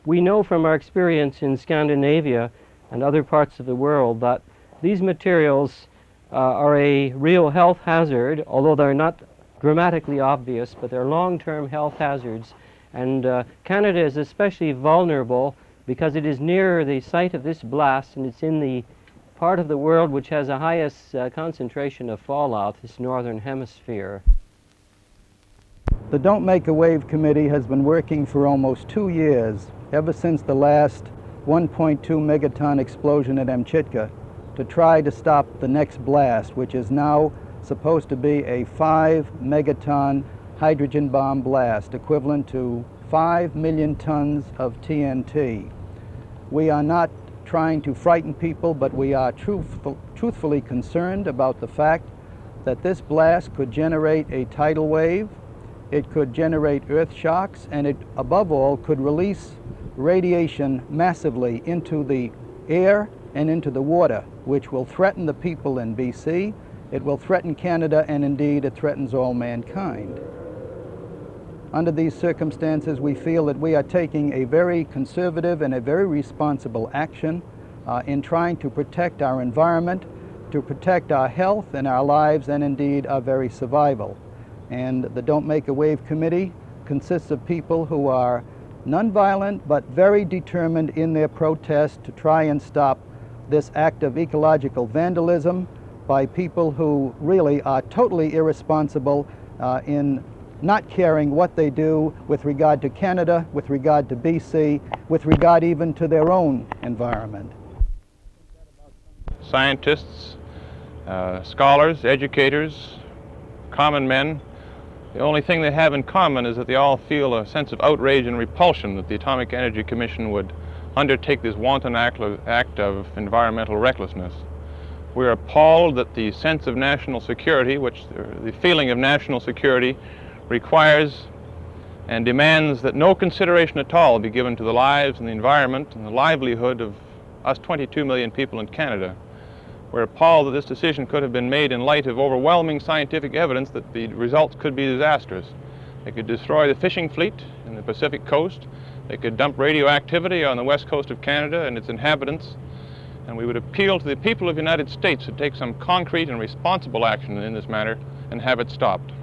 We know from our experience in Scandinavia and other parts of the world that these materials are a real health hazard, although they're not dramatically obvious, but they're long-term health hazards. And Canada is especially vulnerable because it is near the site of this blast, and it's in the part of the world which has the highest concentration of fallout, this northern hemisphere. The Don't Make a Wave Committee has been working for almost 2 years, ever since the last 1.2 megaton explosion at Amchitka, to try to stop the next blast, which is now supposed to be a 5 megaton hydrogen bomb blast, equivalent to 5 million tons of TNT. We are not trying to frighten people, but we are truthfully concerned about the fact that this blast could generate a tidal wave, it could generate earth shocks, and it, above all, could release radiation massively into the air and into the water, which will threaten the people in BC, it will threaten Canada, and indeed it threatens all mankind. Under these circumstances, we feel that we are taking a very conservative and a very responsible action in trying to protect our environment, to protect our health and our lives, and indeed our very survival. And the Don't Make a Wave Committee consists of people who are nonviolent but very determined in their protest to try and stop this act of ecological vandalism by people who really are totally irresponsible in not caring what they do with regard to Canada, with regard to BC, with regard even to their own environment. Scientists, scholars, educators, common men, the only thing they have in common is that they all feel a sense of outrage and repulsion that the Atomic Energy Commission would undertake this wanton act of environmental recklessness. We're appalled that the sense of national security, the feeling of national security, requires and demands that no consideration at all be given to the lives and the environment and the livelihood of us 22 million people in Canada. We're appalled that this decision could have been made in light of overwhelming scientific evidence that the results could be disastrous. They could destroy the fishing fleet in the Pacific coast. They could dump radioactivity on the west coast of Canada and its inhabitants. And we would appeal to the people of the United States to take some concrete and responsible action in this matter and have it stopped.